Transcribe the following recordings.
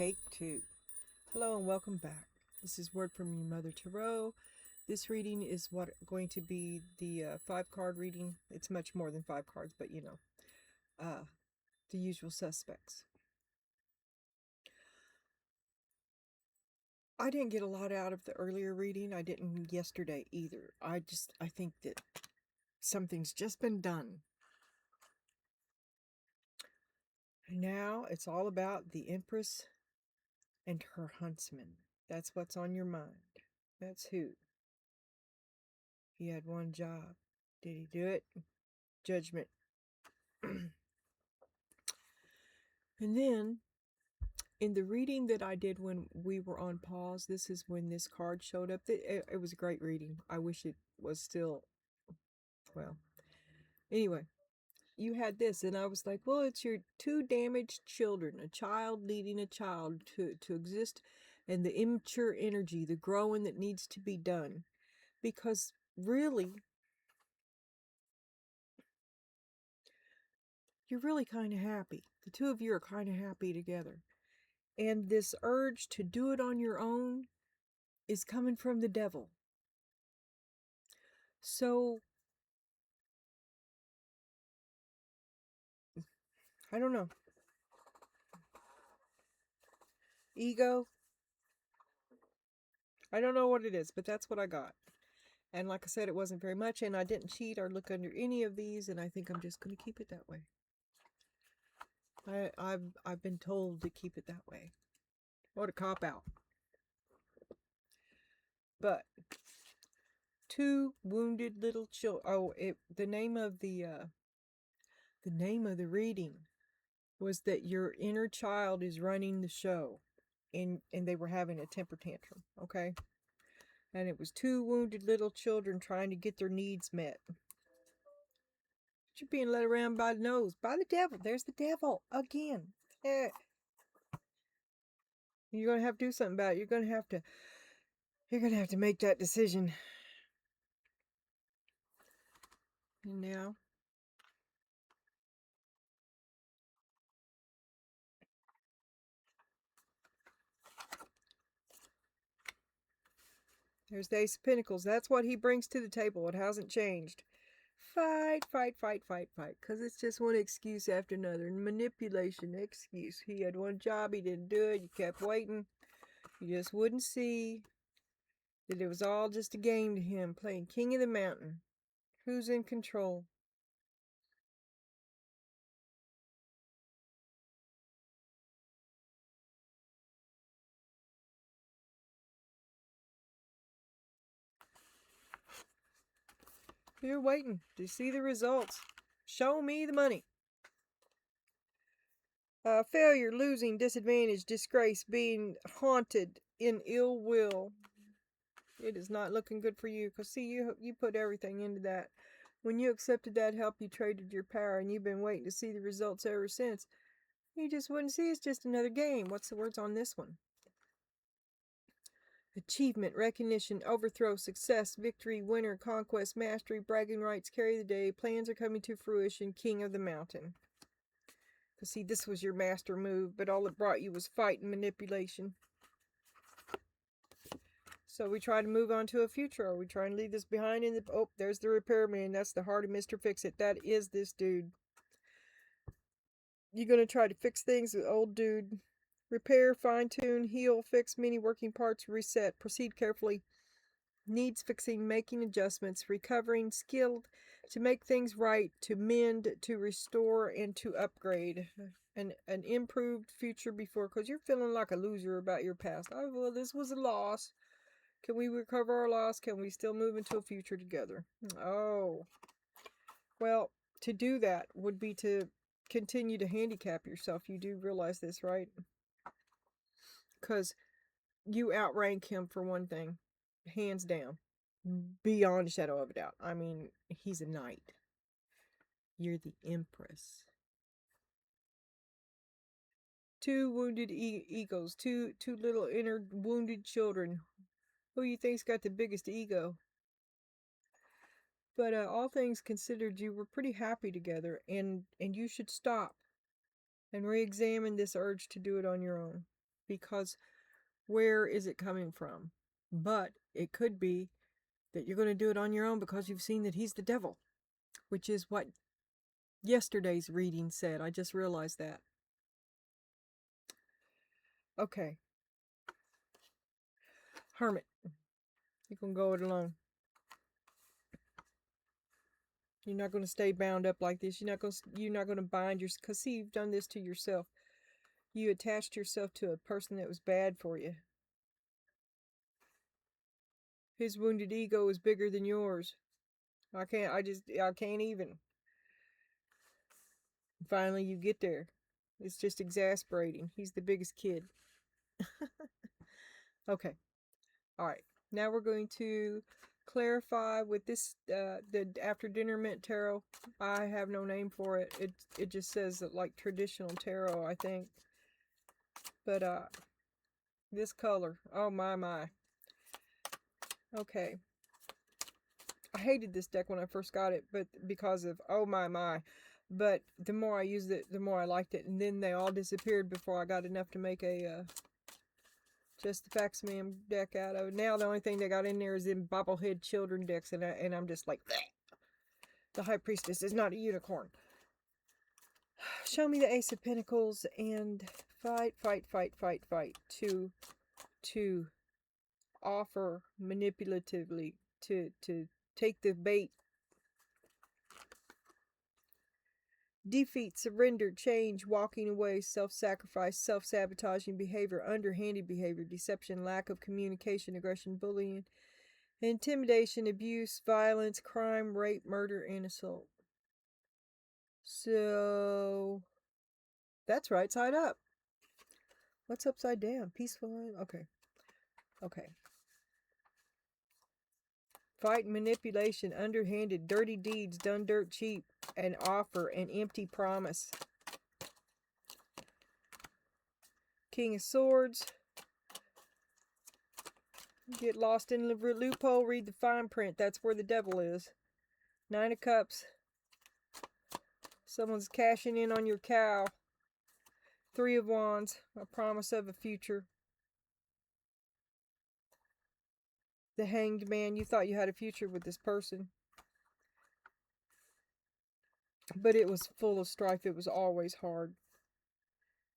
Take 2. Hello and welcome back. This is Word from Your Mother Tarot. This reading is going to be the 5-card reading. It's much more than 5 cards, but the usual suspects. I didn't get a lot out of the earlier reading. I didn't yesterday either. I think that something's just been done. Now it's all about the Empress and her huntsman. That's what's on your mind. That's who. He had one job. Did he do it? Judgment. And then, in the reading that I did when we were on pause, this is when this card showed up. It was a great reading. I wish it was still, well, anyway. You had this, and I was like, well, it's your 2 damaged children, a child leading a child to exist, and the immature energy, the growing that needs to be done. Because really, you're really kind of happy. The 2 of you are kind of happy together. And this urge to do it on your own is coming from the devil. So, I don't know. Ego? I don't know what it is, but that's what I got. And like I said, it wasn't very much, and I didn't cheat or look under any of these, and I think I'm just going to keep it that way. I've been told to keep it that way. What a cop-out. But 2 wounded little children. Oh, the name of the reading was that your inner child is running the show, and they were having a temper tantrum. Okay, and it was 2 wounded little children trying to get their needs met. You're being led around by the nose, by the devil. There's the devil again. You're gonna have to do something about it. You're gonna have to make that decision. And now, there's the Ace of Pentacles. That's what he brings to the table. It hasn't changed. Fight, fight, fight, fight, fight. Because it's just one excuse after another. Manipulation excuse. He had one job. He didn't do it. You kept waiting. You just wouldn't see that it was all just a game to him. Playing King of the Mountain. Who's in control? You're waiting to see the results. Show me the money. Failure, losing, disadvantage, disgrace, being haunted in ill will. It is not looking good for you. Because, see, you put everything into that. When you accepted that help, you traded your power, and you've been waiting to see the results ever since. You just wouldn't see it's just another game. What's the words on this one? Achievement, recognition, overthrow, success, victory, winner, conquest, mastery, bragging rights, carry the day, plans are coming to fruition, king of the mountain. Because, see, this was your master move, but all it brought you was fight and manipulation. So we try to move on to a future. Are we trying to leave this behind? Oh, there's the repairman. That's the heart of Mr. Fix-It. That is this dude. You're going to try to fix things with old dude. Repair, fine-tune, heal, fix many working parts, reset. Proceed carefully. Needs fixing, making adjustments, recovering, skilled to make things right, to mend, to restore, and to upgrade. An improved future before, because you're feeling like a loser about your past. Oh, well, this was a loss. Can we recover our loss? Can we still move into a future together? Oh. Well, to do that would be to continue to handicap yourself. You do realize this, right? Because you outrank him for one thing. Hands down. Beyond a shadow of a doubt. I mean, he's a knight. You're the Empress. 2 wounded egos. Two little inner wounded children. Who you think's got the biggest ego? But all things considered, you were pretty happy together, and you should stop and re-examine this urge to do it on your own. because where is it coming from? But it could be that you're going to do it on your own because you've seen that he's the devil, which is what yesterday's reading said. I just realized that. Okay. Hermit. You're going to go it alone. You're not going to stay bound up like this. You're not going to bind yourself. Because see, you've done this to yourself. You attached yourself to a person that was bad for you. His wounded ego is bigger than yours. I can't even. Finally, you get there. It's just exasperating. He's the biggest kid. Okay. All right. Now we're going to clarify with this, the after dinner mint tarot. I have no name for it. It just says that like traditional tarot, I think. But this color. Oh my. Okay. I hated this deck when I first got it, but because of oh my. But the more I used it, the more I liked it, and then they all disappeared before I got enough to make a just the Faximam deck out of it. Now the only thing they got in there is in bobblehead children decks, and I'm just like, bleh. The High Priestess is not a unicorn. Show me the Ace of Pentacles and fight to offer manipulatively to take the bait. Defeat, surrender, change, walking away, self-sacrifice, self-sabotaging behavior, underhanded behavior, deception, lack of communication, aggression, bullying, intimidation, abuse, violence, crime, rape, murder, and assault. So, that's right side up. What's upside down? Peaceful? Okay. Fight, manipulation, underhanded, dirty deeds, done dirt cheap, an offer, an empty promise. King of Swords. Get lost in the loophole, read the fine print. That's where the devil is. Nine of Cups. Someone's cashing in on your cow. Three of Wands. A promise of a future. The Hanged Man. You thought you had a future with this person. But it was full of strife. It was always hard.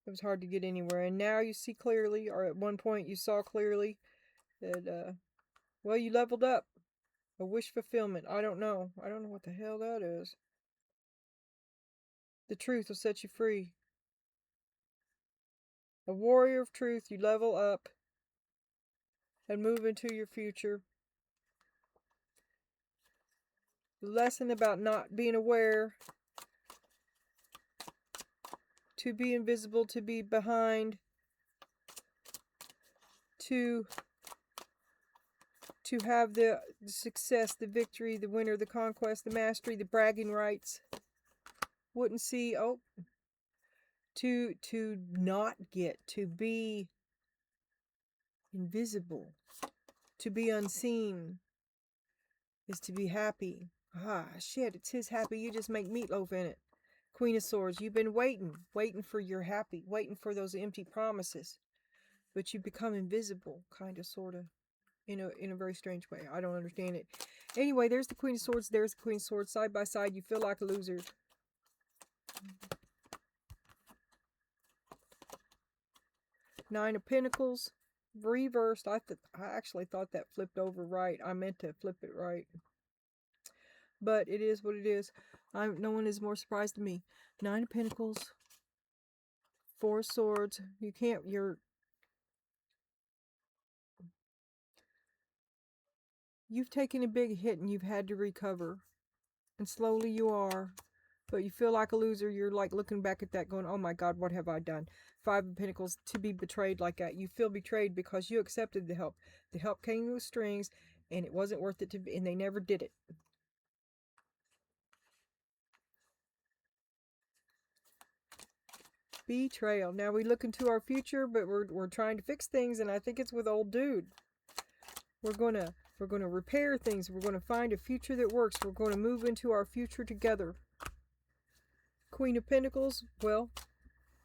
It was hard to get anywhere. And now you see clearly, or at one point you saw clearly, that, well, you leveled up. A wish fulfillment. I don't know. I don't know what the hell that is. The truth will set you free. A warrior of truth. You level up and move into your future. The lesson about not being aware. To be invisible. To be behind. To have the success, the victory, the winner, the conquest, the mastery, the bragging rights. Wouldn't see, oh, to not get, to be invisible, to be unseen, is to be happy. Ah, shit, it's his happy, you just make meatloaf in it. Queen of Swords, you've been waiting for your happy, waiting for those empty promises. But you become invisible, kind of, sort of. In a very strange way. I don't understand it. Anyway, there's the Queen of Swords. There's the Queen of Swords. Side by side, you feel like a loser. Nine of Pentacles. Reversed. I actually thought that flipped over right. I meant to flip it right. But it is what it is. No one is more surprised than me. Nine of Pentacles. Four of Swords. You've taken a big hit and you've had to recover. And slowly you are. But you feel like a loser. You're like looking back at that going, oh my God, what have I done? Five of Pentacles, to be betrayed like that. You feel betrayed because you accepted the help. The help came with strings and it wasn't worth it and they never did it. Betrayal. Now we look into our future, but we're trying to fix things, and I think it's with old dude. We're gonna repair things. We're gonna find a future that works. We're gonna move into our future together. Queen of Pentacles, well,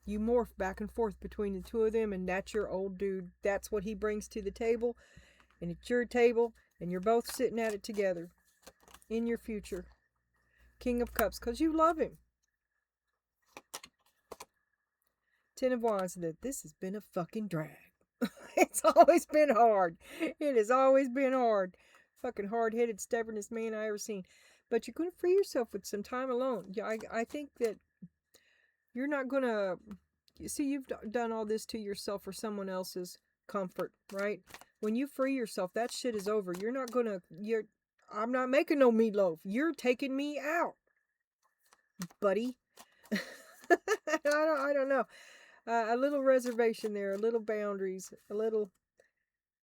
You morph back and forth between the two of them, and that's your old dude. That's what he brings to the table, and it's your table, and you're both sitting at it together in your future. King of Cups, because you love him. Ten of Wands, that this has been a fucking drag. It's always been hard. It has always been hard. Fucking hard-headed, stubbornest man I ever seen. But you're going to free yourself with some time alone. Yeah, I think that you're not going to... See, you've done all this to yourself for someone else's comfort, right? When you free yourself, that shit is over. You're not going to... I'm not making no meatloaf. You're taking me out, buddy. I don't know. A little reservation there, a little boundaries, a little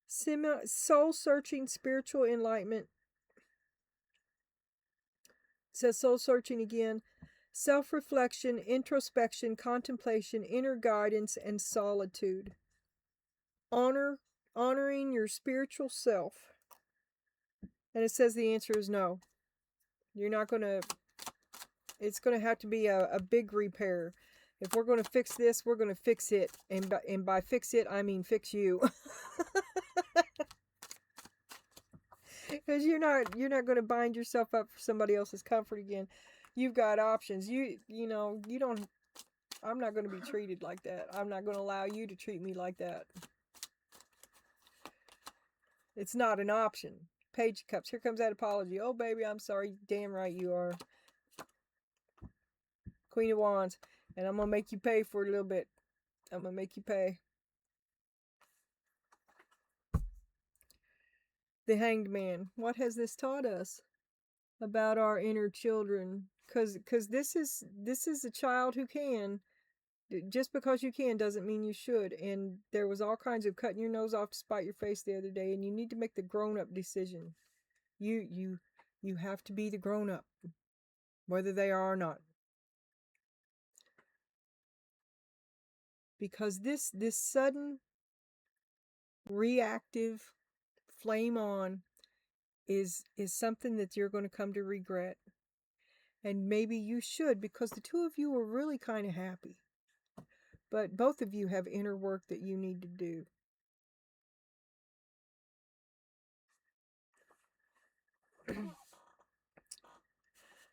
soul-searching spiritual enlightenment. It says soul-searching again. Self-reflection, introspection, contemplation, inner guidance, and solitude. Honoring your spiritual self. And it says the answer is no. You're not going to... It's going to have to be a big repair. If we're going to fix this, we're going to fix it. And by fix it, I mean fix you. Because you're not going to bind yourself up for somebody else's comfort again. You've got options. You don't... I'm not going to be treated like that. I'm not going to allow you to treat me like that. It's not an option. Page of Cups. Here comes that apology. Oh, baby, I'm sorry. Damn right you are. Queen of Wands. And I'm going to make you pay for it a little bit. I'm going to make you pay. The Hanged Man. What has this taught us about our inner children? Because this is a child who can. Just because you can doesn't mean you should. And there was all kinds of cutting your nose off to spite your face the other day. And you need to make the grown-up decision. You have to be the grown-up. Whether they are or not. Because this sudden reactive flame on is something that you're going to come to regret. And maybe you should, because the two of you are really kind of happy. But both of you have inner work that you need to do.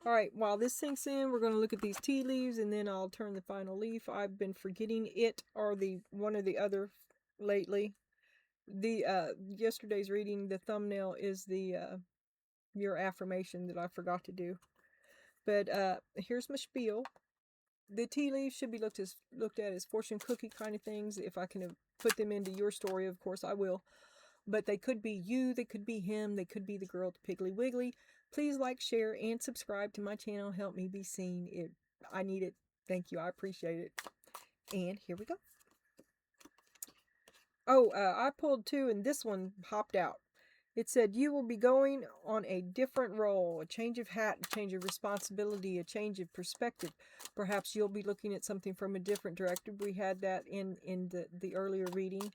Alright, while this sinks in, we're going to look at these tea leaves, and then I'll turn the final leaf. I've been forgetting it or the one or the other lately. Yesterday's reading, the thumbnail is your affirmation that I forgot to do. But here's my spiel. The tea leaves should be looked at as fortune cookie kind of things. If I can put them into your story, of course I will. But they could be you, they could be him, they could be the girl at the Piggly Wiggly. Please like, share, and subscribe to my channel. Help me be seen. I need it. Thank you. I appreciate it. And here we go. Oh, I pulled two, and this one popped out. It said, you will be going on a different role, a change of hat, a change of responsibility, a change of perspective. Perhaps you'll be looking at something from a different directive. We had that in the earlier reading,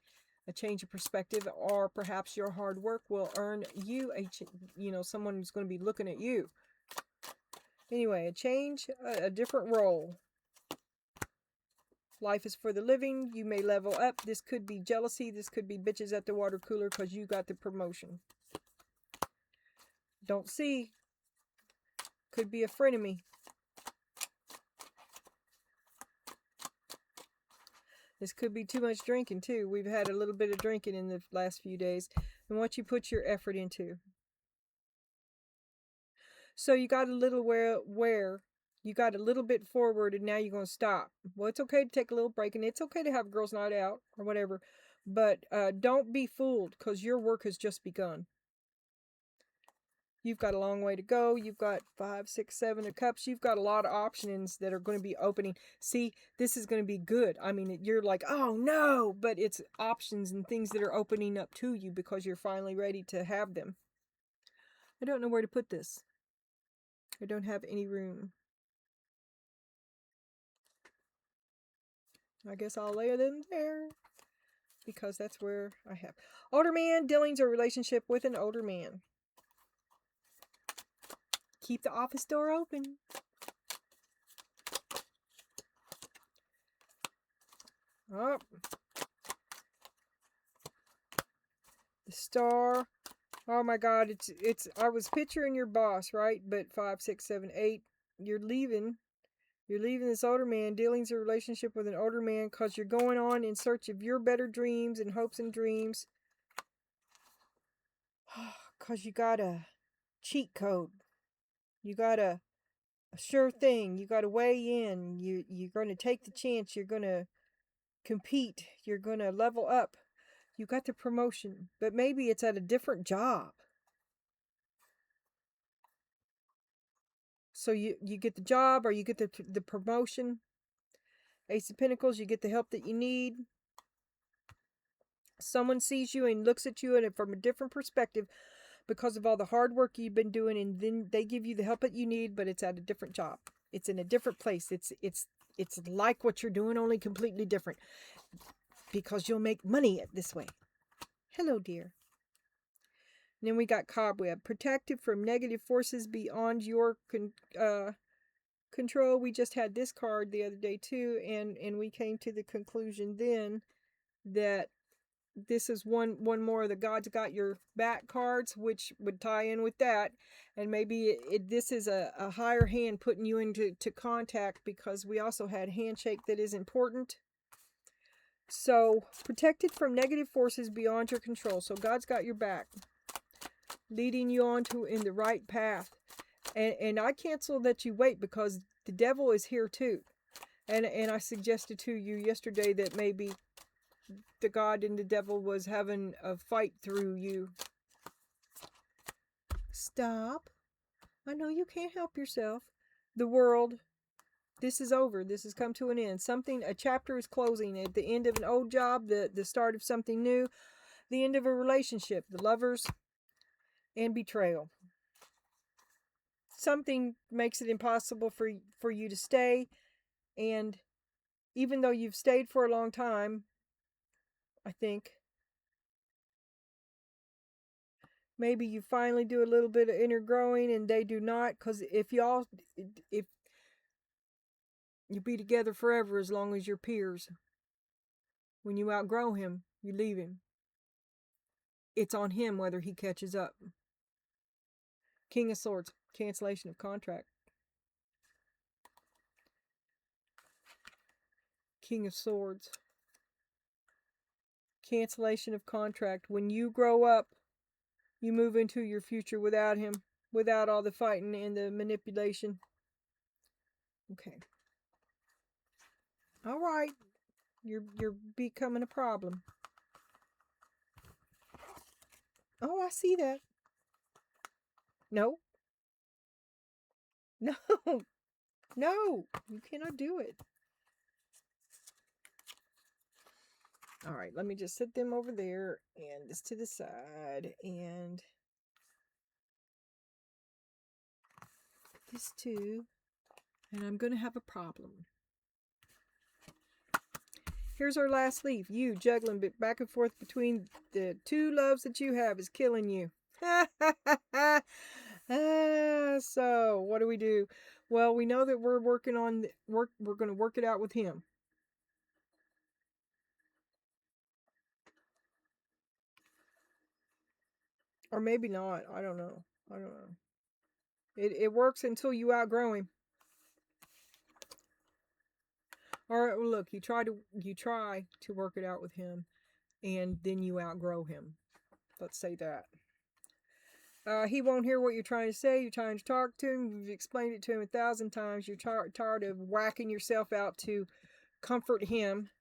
a change of perspective, or perhaps your hard work will earn you someone who's going to be looking at you. Anyway, a change, a different role. Life is for the living. You may level up. This could be jealousy. This could be bitches at the water cooler because you got the promotion. Don't see. Could be a frenemy. This could be too much drinking too. We've had a little bit of drinking in the last few days. And what you put your effort into. So you got a little where you got a little bit forward and now you're going to stop. Well, it's okay to take a little break, and it's okay to have a girls' night out or whatever. But don't be fooled, because your work has just begun. You've got a long way to go. You've got 5, 6, 7 of cups. You've got a lot of options that are going to be opening. See, this is going to be good. I mean, you're like, oh no, but it's options and things that are opening up to you because you're finally ready to have them. I don't know where to put this. I don't have any room. I guess I'll lay them there because that's where I have. Older man, dealings or relationship with an older man. Keep the office door open. Oh, the star. Oh my God, it's. I was picturing your boss, right? But 5, 6, 7, 8. You're leaving. You're leaving this older man, dealing with a relationship with an older man, because you're going on in search of your better dreams and hopes and dreams. Because you got a cheat code. You got a sure thing. You got to weigh in. You're going to take the chance. You're going to compete. You're going to level up. You got the promotion, but maybe it's at a different job. So you get the job, or you get the promotion. Ace of Pentacles, you get the help that you need. Someone sees you and looks at you and from a different perspective because of all the hard work you've been doing, and then they give you the help that you need, but it's at a different job. It's in a different place. It's like what you're doing, only completely different, because you'll make money this way. Hello, dear. And then we got Cobweb, protected from negative forces beyond your control. We just had this card the other day too, and we came to the conclusion then that this is one more of the God's Got Your Back cards, which would tie in with that. And maybe this is a higher hand putting you into contact, because we also had handshake that is important. So protected from negative forces beyond your control. So God's got your back, leading you on to in the right path. And I cancel that you wait, because the devil is here too. And I suggested to you yesterday that maybe the God and the devil was having a fight through you. Stop. I know you can't help yourself. The world. This is over. This has come to an end. A chapter is closing at the end of an old job, the start of something new, the end of a relationship, the lovers, and betrayal. Something makes it impossible for you to stay, and even though you've stayed for a long time, I think, maybe you finally do a little bit of inner growing and they do not, because if you be together forever as long as you're peers, when you outgrow him, you leave him. It's on him whether he catches up. King of Swords, cancellation of contract. King of Swords, cancellation of contract. When you grow up, you move into your future without him, without all the fighting and the manipulation. Okay. All right. You're becoming a problem. Oh, I see that. No. No. No. You cannot do it. All right, let me just set them over there and this to the side, and this too. And I'm going to have a problem. Here's our last leaf. You juggling back and forth between the two loves that you have is killing you. So what do we do? Well, we know that we're working on we're going to work it out with him. Or maybe not. I don't know. It works until you outgrow him. All right, well, look, you try to work it out with him, and then you outgrow him. Let's say that. He won't hear what you're trying to say. You're trying to talk to him. You've explained it to him 1,000 times. You're tired of whacking yourself out to comfort him.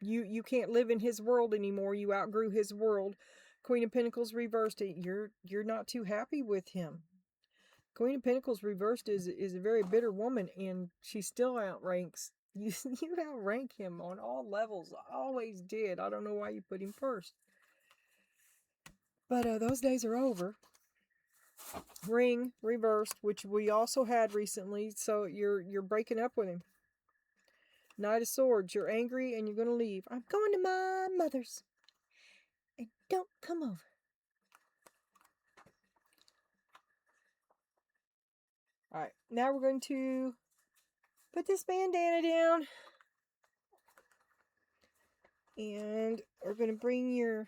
You can't live in his world anymore. You outgrew his world. Queen of Pentacles reversed. You're not too happy with him. Queen of Pentacles reversed is a very bitter woman, and she still outranks. You outrank him on all levels. Always did. I don't know why you put him first. But those days are over. Ring reversed, which we also had recently. So you're breaking up with him. Knight of Swords. You're angry and you're going to leave. I'm going to my mother's. And don't come over. All right. Now we're going to put this bandana down. And we're going to bring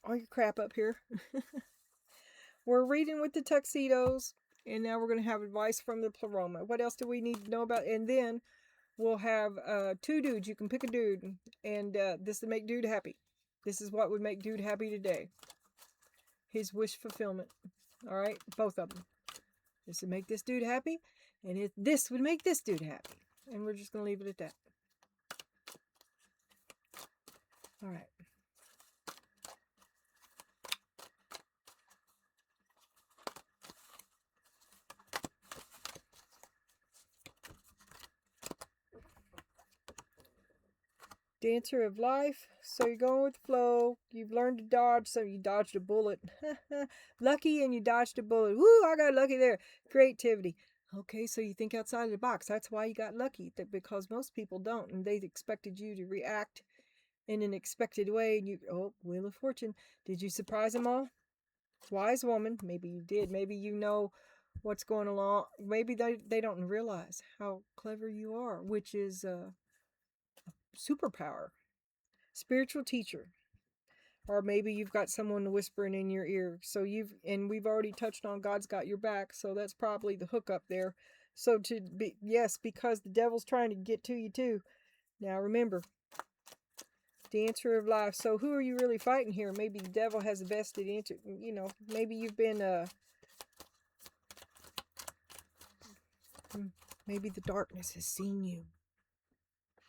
all your crap up here. We're reading with the tuxedos. And now we're going to have advice from the pleroma. What else do we need to know about? And then we'll have 2 dudes. You can pick a dude. And this will make dude happy. This is what would make dude happy today. His wish fulfillment. All right? Both of them. This would make this dude happy. And this would make this dude happy. And we're just going to leave it at that. All right. Dancer of life. So you're going with the flow. You've learned to dodge, so you dodged a bullet. Lucky and you dodged a bullet. Woo, I got lucky there. Creativity. Okay, so you think outside of the box. That's why you got lucky, because most people don't, and they expected you to react in an expected way. And Wheel of Fortune. Did you surprise them all? Wise woman. Maybe you did. Maybe you know what's going along. Maybe they don't realize how clever you are, which is superpower. Spiritual teacher. Or maybe you've got someone whispering in your ear. We've already touched on God's got your back, so that's probably the hookup there. So because the devil's trying to get to you too. Now remember, dancer of life. So who are you really fighting here? Maybe the devil has a vested interest. Maybe you've been maybe the darkness has seen you.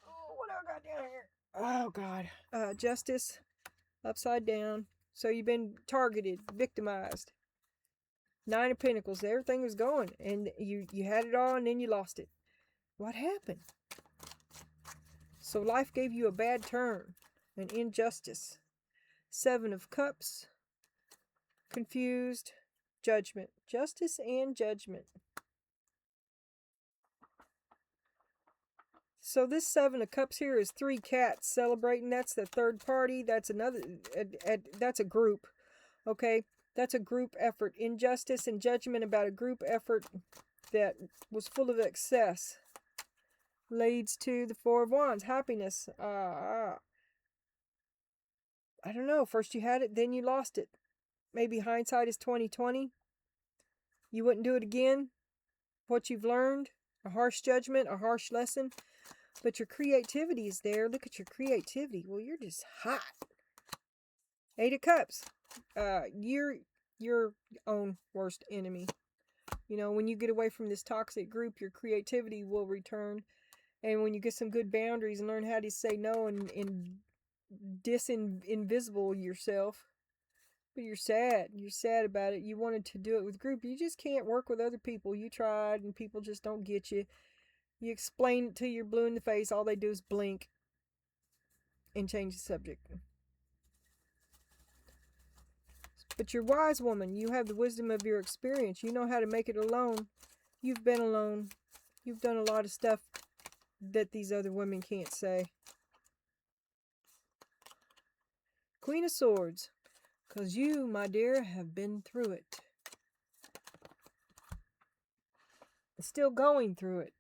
Oh, what do I got down here? Oh God. Justice upside down. So you've been targeted, victimized. 9 of Pentacles. Everything was going, and you had it all, and then you lost it. What happened? So life gave you a bad turn, an injustice. 7 of Cups. Confused. Judgment. Justice and judgment. So this 7 of Cups here is 3 cats celebrating. That's the third party. That's another. That's a group. Okay, that's a group effort. Injustice and judgment about a group effort that was full of excess leads to the 4 of Wands. Happiness. I don't know. First you had it, then you lost it. Maybe hindsight is 20/20. You wouldn't do it again. What you've learned, a harsh judgment, a harsh lesson. But your creativity is there. Look at your creativity. Well, you're just hot. 8 of Cups. You're your own worst enemy. When you get away from this toxic group, your creativity will return. And when you get some good boundaries and learn how to say no and invisible yourself. But you're sad. You're sad about it. You wanted to do it with group. You just can't work with other people. You tried and people just don't get you. You explain it till you're blue in the face. All they do is blink and change the subject. But you're a wise woman. You have the wisdom of your experience. You know how to make it alone. You've been alone. You've done a lot of stuff that these other women can't say. Queen of Swords. Because you, my dear, have been through it. Still going through it.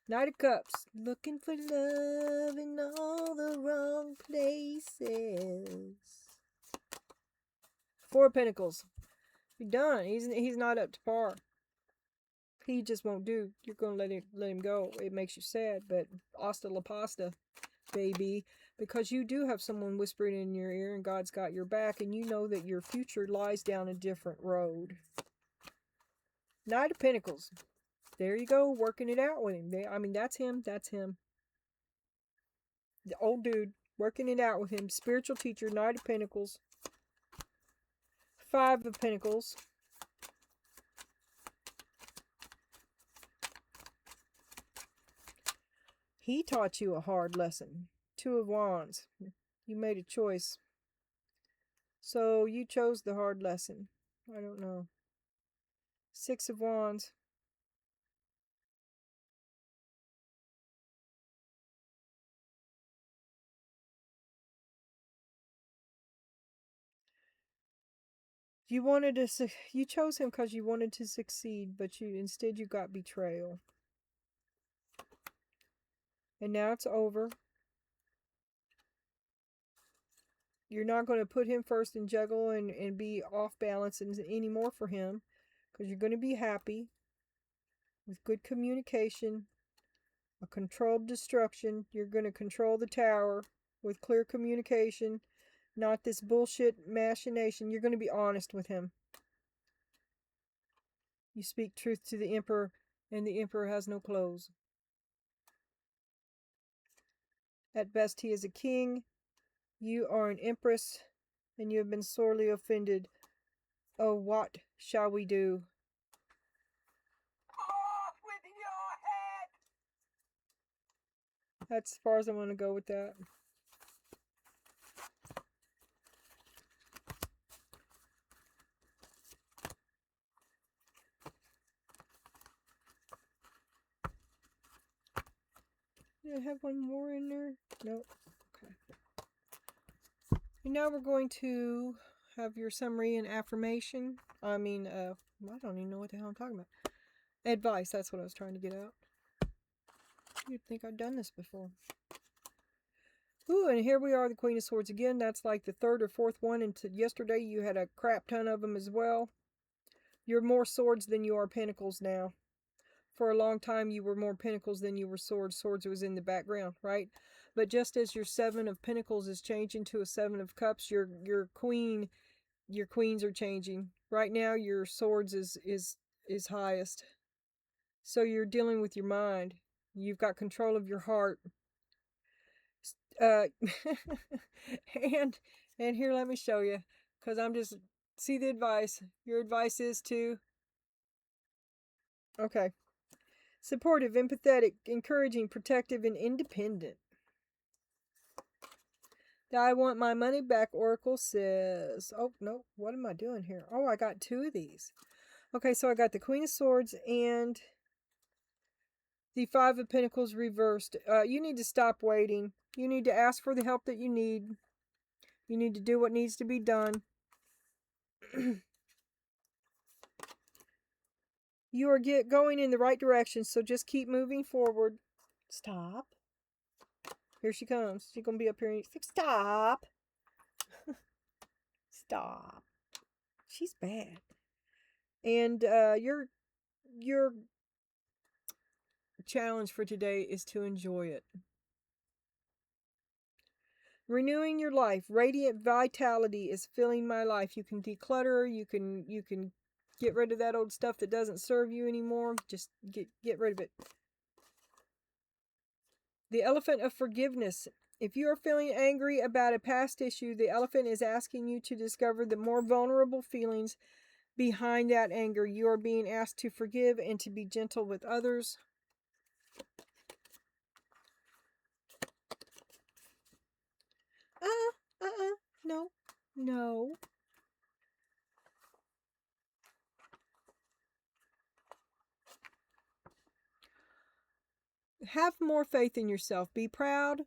Knight of Cups. Looking for love in all the wrong places. 4 of Pentacles. You're done. He's not up to par. He just won't do. You're going to let him go. It makes you sad, but hasta la pasta, baby. Because you do have someone whispering in your ear, and God's got your back, and you know that your future lies down a different road. Knight of Pentacles. There you go, working it out with him. That's him. That's him. The old dude, working it out with him. Spiritual teacher, Knight of Pentacles. 5 of Pentacles. He taught you a hard lesson. 2 of Wands. You made a choice. So you chose the hard lesson. I don't know. 6 of Wands. You chose him because you wanted to succeed, but instead you got betrayal. And now it's over. You're not going to put him first and juggle and be off balance anymore for him, because you're going to be happy with good communication, a controlled destruction. You're going to control the tower with clear communication, not this bullshit machination. You're going to be honest with him. You speak truth to the emperor, and the emperor has no clothes. At best, he is a king. You are an empress, and you have been sorely offended. Oh, what shall we do? Off with your head! That's as far as I want to go with that. Did I have one more in there? Nope. Okay. And now we're going to have your summary and affirmation. I don't even know what the hell I'm talking about. Advice, that's what I was trying to get out. You'd think I'd done this before. Ooh, and here we are, the Queen of Swords again. That's like the third or fourth one. And yesterday you had a crap ton of them as well. You're more swords than you are pentacles now. For a long time, you were more pentacles than you were swords. Swords was in the background, right? But just as your seven of pentacles is changing to a seven of cups, your queens are changing. Right now, your swords is highest. So you're dealing with your mind. You've got control of your heart. And here, let me show you, because I'm just, see the advice. Your advice is to, okay. Supportive, empathetic, encouraging, protective, and independent. I want my money back, Oracle says. Oh, no. What am I doing here? Oh, I got two of these. Okay, so I got the Queen of Swords and the Five of Pentacles reversed. You need to stop waiting. You need to ask for the help that you need. You need to do what needs to be done. You are going in the right direction, so just keep moving forward. Stop. Here she comes. She's going to be up here and stop. Stop. She's bad. And your challenge for today is to enjoy it. Renewing your life. Radiant vitality is filling my life. You can declutter. You can get rid of that old stuff that doesn't serve you anymore. Just get rid of it. The elephant of forgiveness. If you are feeling angry about a past issue, the elephant is asking you to discover the more vulnerable feelings behind that anger. You are being asked to forgive and to be gentle with others. No. Have more faith in yourself. Be proud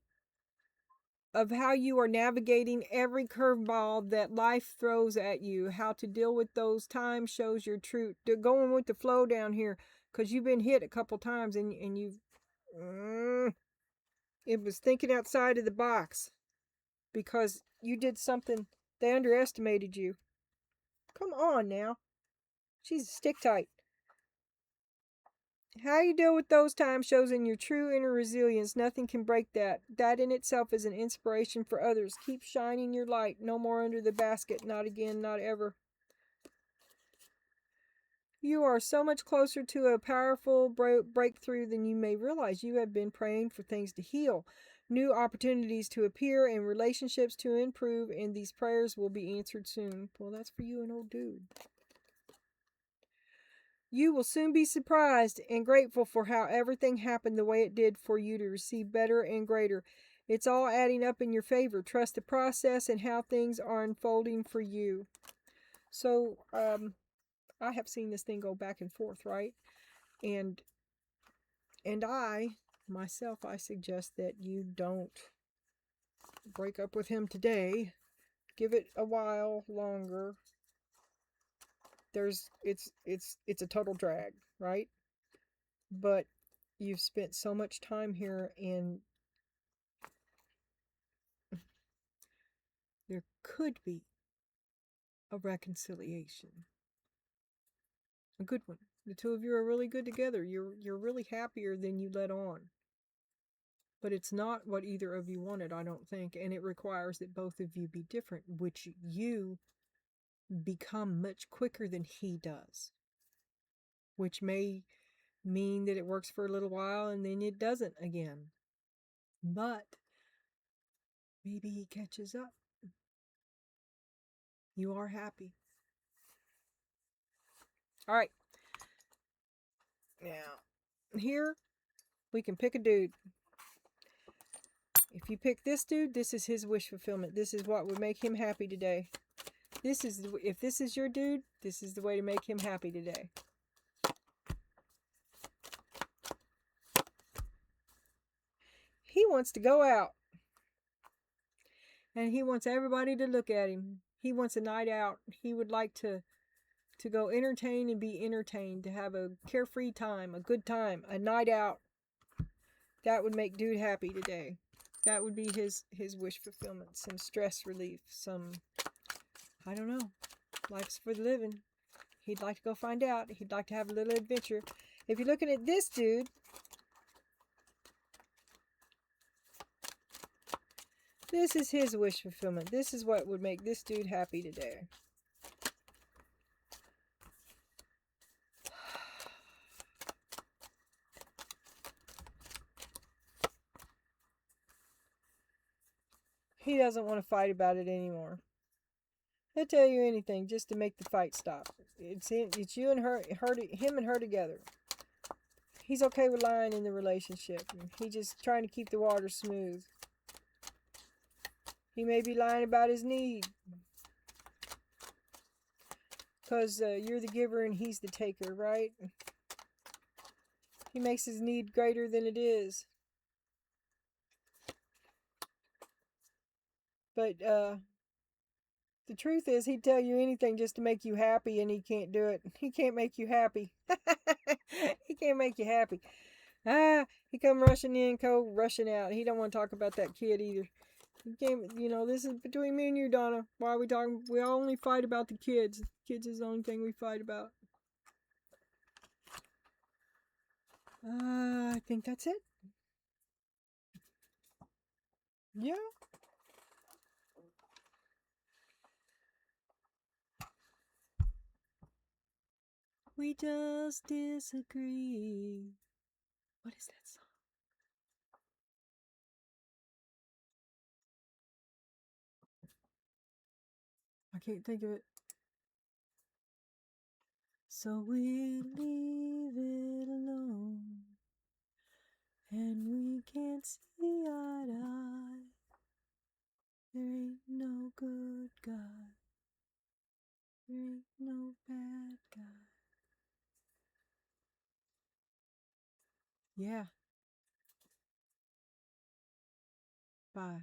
of how you are navigating every curveball that life throws at you. How to deal with those times shows your truth. Going with the flow down here, because you've been hit a couple times and you've... it was thinking outside of the box. Because you did something, they underestimated you. Come on now. She's stick tight. How you deal with those times shows in your true inner resilience. Nothing can break that. That in itself is an inspiration for others. Keep shining your light. No more under the basket. Not again, not ever. You are so much closer to a powerful breakthrough than you may realize. You have been praying for things to heal, new opportunities to appear, and relationships to improve, and these prayers will be answered soon. Well, that's for you, an old dude. You will soon be surprised and grateful for how everything happened the way it did for you to receive better and greater. It's all adding up in your favor. Trust the process and how things are unfolding for you. So, I have seen this thing go back and forth, right? And myself, I suggest that you don't break up with him today. Give it a while longer. It's a total drag, right? But you've spent so much time here, and there could be a reconciliation. A good one. The two of you are really good together. You're really happier than you let on. But it's not what either of you wanted, I don't think, and it requires that both of you be different, which you become much quicker than he does. Which may mean that it works for a little while and then it doesn't again. But maybe he catches up. You are happy. All right. Now, here we can pick a dude. If you pick this dude, this is his wish fulfillment. This is what would make him happy today. If this is your dude, this is the way to make him happy today. He wants to go out. And he wants everybody to look at him. He wants a night out. He would like to go entertain and be entertained, to have a carefree time, a good time, a night out. That would make dude happy today. That would be his wish fulfillment, some stress relief, some, I don't know, life's for the living. He'd like to go find out. He'd like to have a little adventure. If you're looking at this dude, this is his wish fulfillment. This is what would make this dude happy today. He doesn't want to fight about it anymore. He'll tell you anything just to make the fight stop. It's you and him and her together. He's okay with lying in the relationship. He's just trying to keep the water smooth. He may be lying about his need. Because you're the giver and he's the taker, right? He makes his need greater than it is. But the truth is, he'd tell you anything just to make you happy, and he can't do it. He can't make you happy. He can't make you happy. He come rushing in, rushing out. He don't want to talk about that kid either. He can't, this is between me and you, Donna. Why are we talking? We only fight about the kids. Kids is the only thing we fight about. I think that's it. Yeah. We just disagree. What is that song? I can't think of it. So we leave it alone, and we can't see eye to eye. There ain't no good guy. There ain't no bad guy. Yeah. Bye.